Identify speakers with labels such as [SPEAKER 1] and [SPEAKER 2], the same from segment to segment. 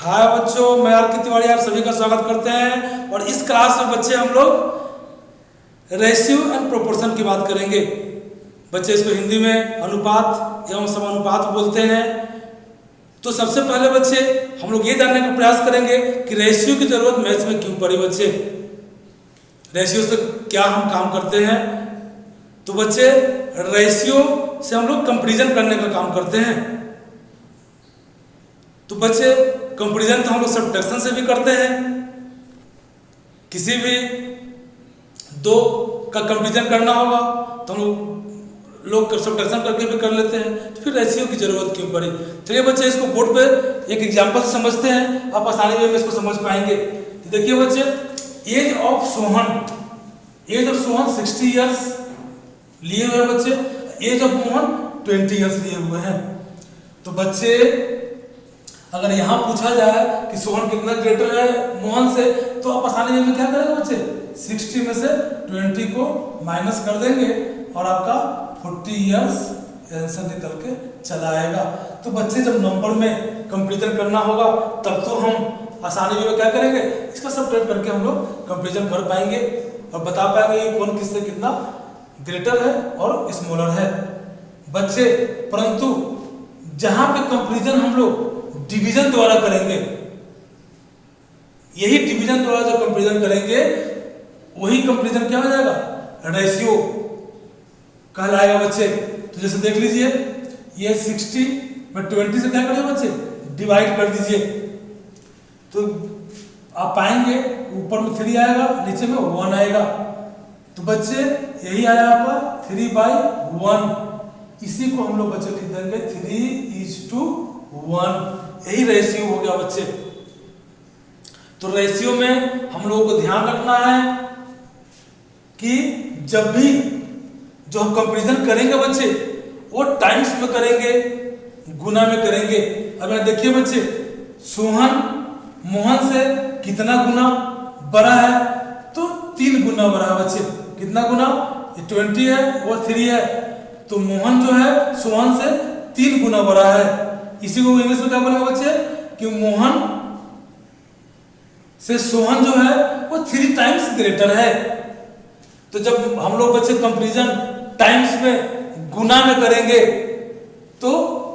[SPEAKER 1] हाय बच्चों, मैं R.K. तिवारी आप सभी का स्वागत करते हैं। और इस क्लास में बच्चे हम लोग रेशियो एंड प्रोपोर्शन की बात करेंगे। बच्चे इसको हिंदी में अनुपात एवं समानुपात बोलते हैं। तो सबसे पहले बच्चे हम लोग ये जानने का प्रयास करेंगे कि रेशियो की जरूरत मैथ्स में क्यों पड़ी। बच्चे रेशियो से क्या हम काम करते हैं। तो बच्चे रेशियो से हम लोग कंपैरिजन करने का काम करते हैं। तो बच्चे कंपैरिजन तो हम लोग सब्ट्रैक्शन से भी करते हैं। किसी भी दो का कंपैरिजन करना होगा तो हम लोग सब्ट्रैक्शन करके भी कर लेते हैं। तो फिर रेशियो की जरूरत क्यों पड़ी। चलिए बच्चे इसको बोर्ड पे एक एग्जांपल से समझते हैं, आप आसानी में इसको समझ पाएंगे। तो देखिए बच्चे, एज ऑफ सोहन 60 ईयर्स लिए हुए हैं बच्चे, एज ऑफ मोहन 20 ईयर्स लिए हुए हैं। तो बच्चे अगर यहाँ पूछा जाए कि सोहन कितना ग्रेटर है मोहन से, तो आप आसानी में क्या करेंगे बच्चे, 60 में से 20 को माइनस कर देंगे और आपका 40 ईयर्स आंसर निकल के चला आएगा। तो बच्चे जब नंबर में कंपैरिजन करना होगा तब तो हम आसानी में क्या करेंगे, इसका सब्ट्रैक्ट करके हम लोग कंपैरिजन कर पाएंगे और बता पाएंगे कि कौन किससे कितना ग्रेटर है और स्मॉलर है बच्चे। परंतु जहां पे कंपैरिजन हम लोग डिवीजन द्वारा करेंगे, यही डिवीजन द्वारा जो कंपैरिजन करेंगे वही कंपैरिजन क्या हो जाएगा, रेशियो कहलाएगा बच्चे। तो जैसे देख लीजिए, ये 60 में 20 से क्या करेंगे बच्चे, डिवाइड कर दीजिए। तो आप पाएंगे ऊपर में 3 आएगा, नीचे में 1 आएगा। तो बच्चे यही आया आपका 3/1। इसी को हम लोग बच्चे लिख देंगे 3:1। यही रेशियो हो गया बच्चे। तो रेशियो में हम लोगों को ध्यान रखना है कि जब भी जो हम कंपैरिजन करेंगे बच्चे, वो टाइम्स में करेंगे, गुना में करेंगे। अब यहाँ देखिए बच्चे, सोहन मोहन से कितना गुना बड़ा है, तो 3 गुना बड़ा है बच्चे। कितना गुना, ये 20 है वो 3 है, तो मोहन जो है सोहन से 3 गुना बड़ा है। इसी को इंग्लिश में क्या बोलेंगे बच्चे, कि मोहन से सोहन जो है वो 3 टाइम्स ग्रेटर है। तो जब हम लोग बच्चे कंपैरिजन टाइम्स में गुना में करेंगे तो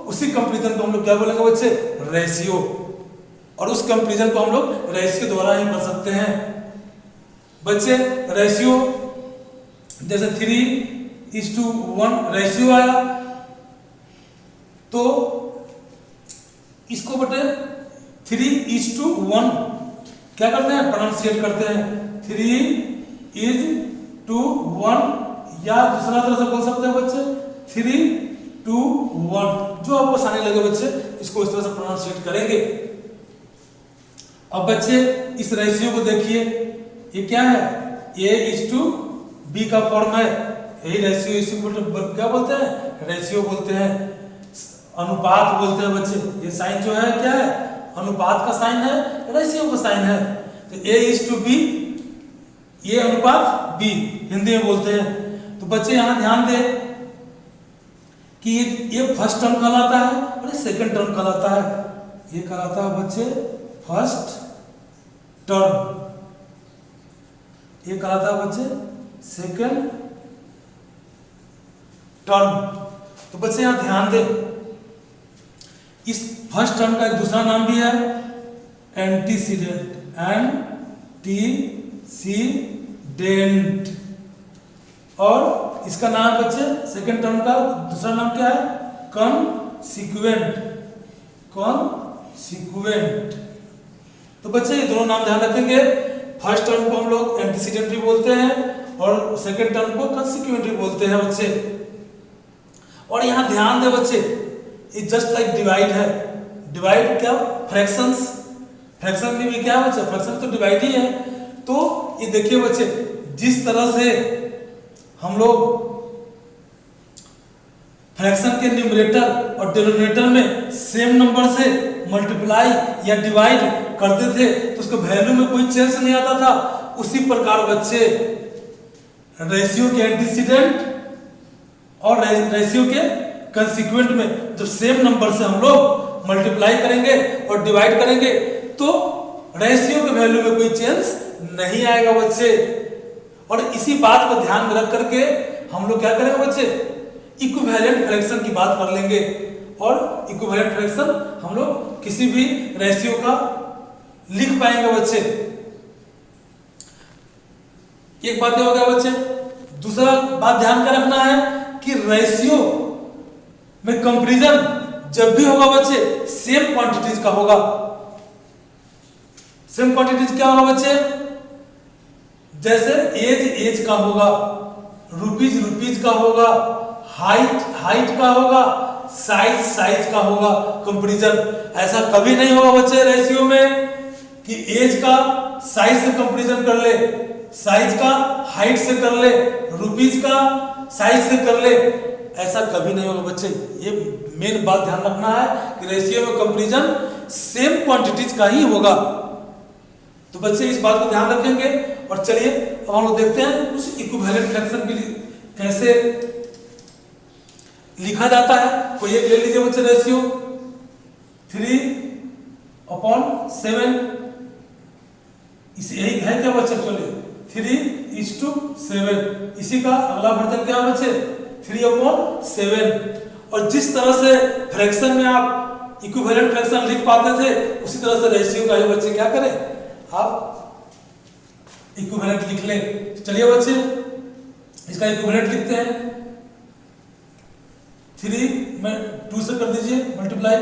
[SPEAKER 1] उसी कंपैरिजन को हम लोग क्या बोलेंगे बच्चे, रेशियो। और उस कंपैरिजन को हम लोग रेशियो द्वारा ही कर सकते हैं बच्चे। रेशियो जैसे 3:1 रेशियो आया, तो इसको बटे 3:1 क्या करते हैं, प्रोनाउंसिएट करते हैं 3:1, या दूसरा तरह से बोल सकते हैं बच्चे 3:1। जो आपको आसानी लगे बच्चे, इसको इस तरह से प्रोनाउंसिएट करेंगे। अब बच्चे इस रेशियो को देखिए, ये क्या है, A:B का फॉर्म है। यही रेशियो, इसी को क्या बोलते हैं, रेशियो बोलते हैं, अनुपात बोलते हैं बच्चे। ये साइन जो है क्या है, अनुपात का साइन है, रेशियो का साइन है। तो A:B, ये अनुपात B हिंदी में बोलते हैं। तो बच्चे यहां ध्यान दें कि ये फर्स्ट टर्म कहलाता है और ये सेकंड टर्म कहलाता है। ये कहलाता है बच्चे फर्स्ट टर्म, ये कहलाता है बच्चे सेकंड टर्म। तो बच्चे यहां ध्यान दें, इस फर्स्ट टर्म का एक दूसरा नाम भी है एंटीसीडेंट, एंटीसीडेंट। और इसका नाम बच्चे सेकंड टर्म का दूसरा नाम क्या है, कॉन्सिक्वेंट, कॉन्सिक्वेंट। तो बच्चे ये दोनों नाम ध्यान रखेंगे। फर्स्ट टर्म को हम लोग एंटीसीडेंट भी बोलते हैं और सेकंड टर्म को कॉन्सिक्वेंट भी बोलते हैं बच्चे। और यहां ध्यान दे बच्चे, इट जस्ट लाइक डिवाइड है। डिवाइड क्या, फ्रैक्शंस, फ्रैक्शन में भी क्या है बच्चे, फ्रैक्शन तो डिवाइड ही है। तो ये देखिए बच्चे, जिस तरह से हम लोग फ्रैक्शन के न्यूमरेटर और डिनोमिनेटर में सेम नंबर से मल्टीप्लाई या डिवाइड करते थे तो उसके वैल्यू में कोई चेंज नहीं आता था, उसी प्रकार बच्चे रेशियो के एंटीसीडेंट और रेशियो के कंसीक्वेंट में जब सेम नंबर से हम लोग मल्टीप्लाई करेंगे और डिवाइड करेंगे तो रेशियो के वैल्यू में कोई चेंज नहीं आएगा बच्चे। और इसी बात को ध्यान में रख करके हम लोग क्या करेंगे बच्चे, इक्विवेलेंट फ्रैक्शन की बात कर लेंगे। और इक्विवेलेंट फ्रैक्शन हम लोग किसी भी रेशियो का लिख पाएंगे बच्चे। एक बात ये हो गया बच्चे। दूसरा बात ध्यान का रखना है कि रेशियो में कंपैरिजन जब भी होगा बच्चे सेम क्वांटिटीज का होगा। सेम क्वांटिटीज क्या होगा बच्चे, जैसे एज का होगा, रुपीज का होगा, हाइट का होगा, साइज का होगा कंपैरिजन। ऐसा कभी नहीं होगा बच्चे रेशियो में कि एज का साइज से कंपैरिजन कर ले, साइज का हाइट से कर ले, रुपीज का साइज से कर ले, ऐसा कभी नहीं होगा बच्चे। ये मेन बात ध्यान रखना है कि रेशियो में कंपैरिजन सेम क्वांटिटीज का ही होगा। तो बच्चे इस बात को ध्यान रखेंगे। और चलिए अब हम लोग देखते हैं उस इक्विवेलेंट फ्रैक्शन के लिए कैसे लिखा जाता है। कोई एक ले लीजिए बच्चे, रेशियो 3/7, इसी यही है क्या बच्चे, चलिए 3:7। इसी का अगला वर्जन क्या है बच्चे, 3/7। और जिस तरह से फ्रैक्शन में आप इक्विवेलेंट फ्रैक्शन लिख पाते थे उसी तरह से रेशियो का ही बच्चे क्या करें, आप इक्विवेलेंट लिख लें। चलिए बच्चे इसका इक्विवेलेंट लिखते हैं। 3 में 2 से कर दीजिए मल्टीप्लाई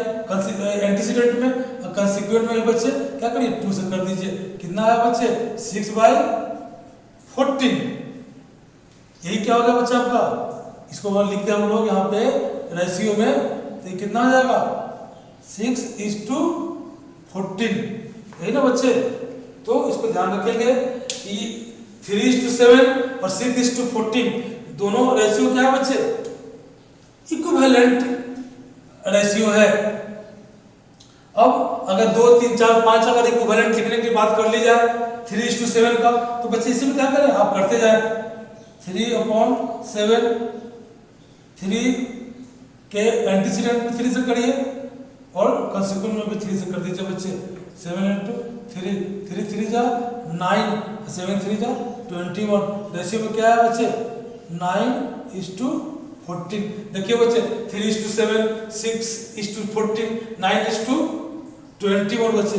[SPEAKER 1] एंटीसीडेंट में, और कंसीक्वेंट में बच्चे क्या करिए 2 से कर दीजिए। कितना है बच्चे 6/14। यही क्या हो गया बच्चे आपका। इसको अगर लिखते हैं हम लोग यहाँ पे रेशियो में तो ये कितना आ जाएगा 6:14, यही ना बच्चे। तो इसको ध्यान रखेंगे कि 3:7 और 6:14 दोनों रेशियो क्या है बच्चे, इक्विवेलेंट रेशियो है। अब अगर 2, 3, 4, 5 अगर इक्विवेलेंट लिखने की बात कर ली जाए 3:7 का, तो बच्चे इसी में क्या करें, आप करते जाए 3/7, 3 के एंटीसीडेंट में 3 से करिए और कंसीक्वेंट में भी 3 से कर दीजिए बच्चे। 7 × 3, 3 3 जा 9, 7 3 जा 21। रेशियो में क्या है बच्चे 9:14। देखिए बच्चे 3:7, 6:14, 9:21 बच्चे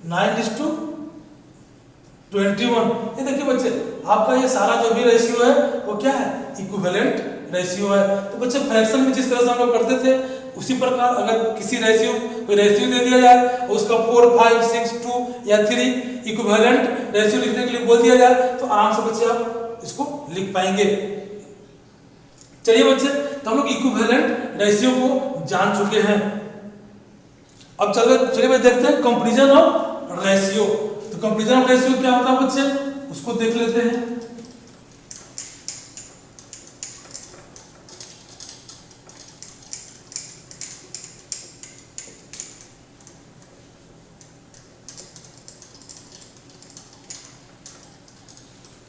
[SPEAKER 1] 9:21। ये देखिए बच्चे आपका ये सारा जो भी रेशियो है वो क्या है, इक्विवेलेंट रेशियो है। तो बच्चे फ्रैक्शन में जिस तरह से हम लोग करते थे उसी प्रकार अगर किसी रेशियो कोई रेशियो दे दिया जाए और उसका 4, 5, 6, 2 या 3 इक्विवेलेंट रेशियो लिखने के लिए बोल दिया जाए तो आराम से बच्चे आप इसको लिख पाएंगे। चलिए बच्चे तो हम लोग इक्विवेलेंट रेशियो को जान चुके हैं। अब चलिए भाई देखते हैं कंपैरिजन ऑफ रेशियो। तो कंपैरिजन ऑफ रेशियो क्या होता है बच्चे, उसको देख लेते हैं।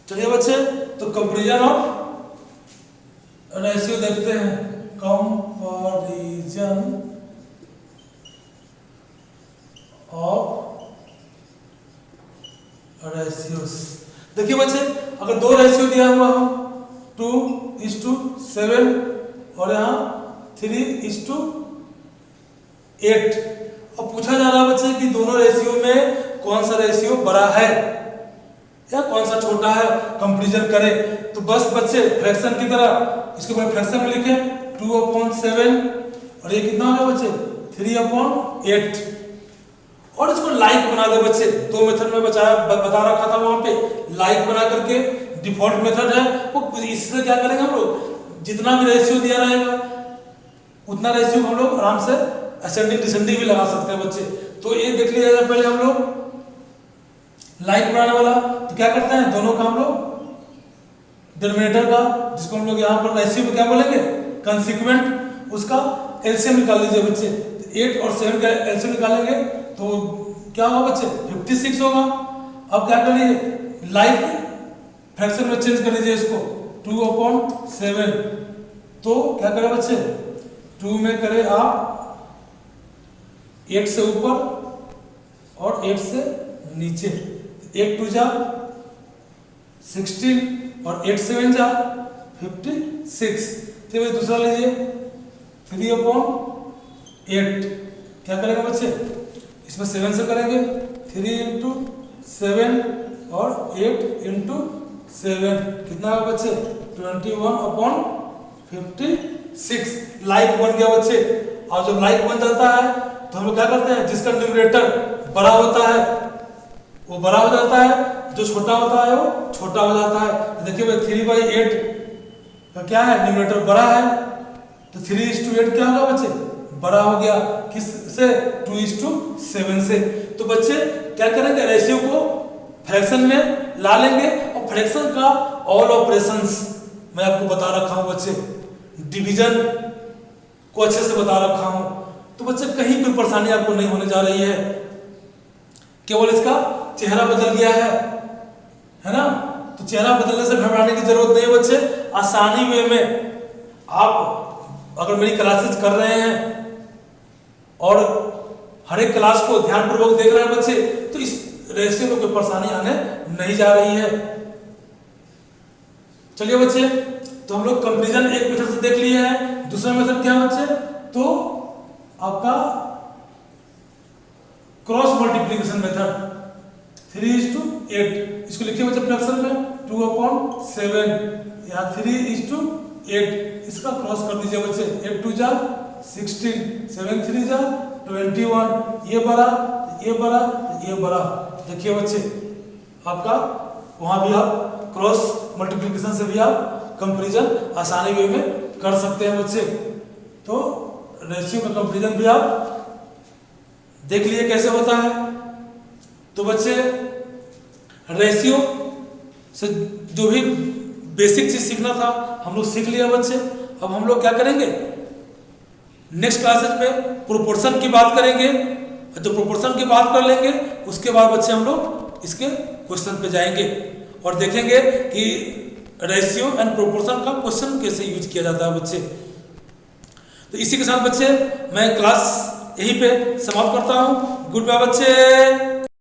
[SPEAKER 1] चलिए बच्चे तो कंपैरिजन ऑफ रेशियो देखते हैं। Comparison of ratios. देखिए बच्चे अगर 2 रेशियो दिया हुआ हो 2:7 और यहाँ 3:8। अब पूछा जा रहा है बच्चे कि दोनों रेशियो में कौन सा रेशियो बड़ा है या कौन सा छोटा है, कंपैरिजन करें। तो बस बच्चे फ्रैक्शन की तरह इसके बाद फ्रैक्शन में लिखें 2/7 और ये कितना हो गया बच्चे 3/8। और इसको लाइक बना दे बच्चे। 2 मेथड में बता रखा था वहां पे, लाइक बना करके डिफॉल्ट मेथड है वो। इससे क्या करेंगे हम लोग, जितना भी रेशियो दिया रहेगा उतना रेशियो हम लोग आराम से असेंडिंग डिसेंडिंग भी लगा सकते हैं बच्चे। तो ये देख लिया जाए पहले हम लोग लाइक बनाने वाला। तो क्या करते हैं दोनों का हम लोग डिनोमिनेटर का, जिसको हम लोग यहाँ पर रेशियो में क्या बोलेंगे कंसीक्वेंट, उसका एलसीएम निकाल लीजिए बच्चे। 8 और 7 का एलसीएम निकालेंगे तो क्या होगा बच्चे 56 होगा। अब क्या करिए लाइक फ्रैक्शन में चेंज कर दीजिए इसको 2/7। तो क्या करें बच्चे 2 में करें आप 8 से ऊपर और 8 से नीचे। 8 2 जा 16 और 8 7 जा 56। तो भाई दूसरा लीजिए 3/8। क्या करेंगे बच्चे, इसमें 7 से करेंगे, 3 इंटू 7 और 8 इंटू 7 कितना होगा बच्चे, 21/56। लाइक बन गया बच्चे। और जब लाइक बन जाता है तो हम लोग क्या करते हैं, जिसका न्यूमरेटर बड़ा होता है वो बड़ा हो जाता है, जो छोटा होता है वो छोटा हो जाता है। देखिए भाई 3/8 का क्या है, न्यूमरेटर बड़ा है, तो 3:8 क्या होगा बच्चे, बड़ा हो गया। किस से, 2:7 से। तो बच्चे क्या करेंगे, रेशियो को फ्रैक्शन में ला लेंगे। और फ्रैक्शन का ऑल ऑपरेशंस मैं आपको बता रखा हूं बच्चे, डिवीजन को अच्छे से बता रखा हूं। तो बच्चे कहीं कोई परेशानी आपको नहीं होने जा रही है, केवल इसका चेहरा बदल गया है ना। तो चेहरा बदलने से घबराने की जरूरत नहीं है बच्चे। आसानी वे में आप अगर मेरी क्लासेस कर रहे हैं और हर एक क्लास को ध्यानपूर्वक देख रहे हैं बच्चे, तो इस रेशियो में कोई परेशानी आने नहीं जा रही है। चलिए बच्चे, तो हम लोग कंपैरिजन एक मेथड से देख लिए हैं। दूसरा मेथड क्या है बच्चे, तो आपका क्रॉस मल्टीप्लिकेशन मेथड 3:8। इसको लिखिए बच्चे फ्रैक्शन में 2/7 या 3:8। इसका क्रॉस कर दीजिए बच्चे, 8 2 जा 16, 7 3 जा 21। ये बड़ा, ये बड़ा, ये बड़ा। देखिए बच्चे आपका वहां भी आप क्रॉस मल्टीप्लिकेशन से भी आप कंपैरिजन आसानी वे में कर सकते हैं बच्चे। तो रेशियो का कंपैरिजन भी आप देख लिए कैसे होता है। तो बच्चे रेशियो से जो भी बेसिक चीज सीखना था हम लोग सीख लिया बच्चे। अब हम लोग क्या करेंगे, नेक्स्ट क्लासेस में प्रोपोर्शन की बात करेंगे। तो प्रोपोर्शन की बात कर लेंगे, उसके बाद बच्चे हम लोग इसके क्वेश्चन पे जाएंगे और देखेंगे कि रेशियो एंड प्रोपोर्शन का क्वेश्चन कैसे यूज किया जाता है बच्चे। तो इसी के साथ बच्चे मैं क्लास यहीं पे समाप्त करता हूँ। गुड बाय बच्चे।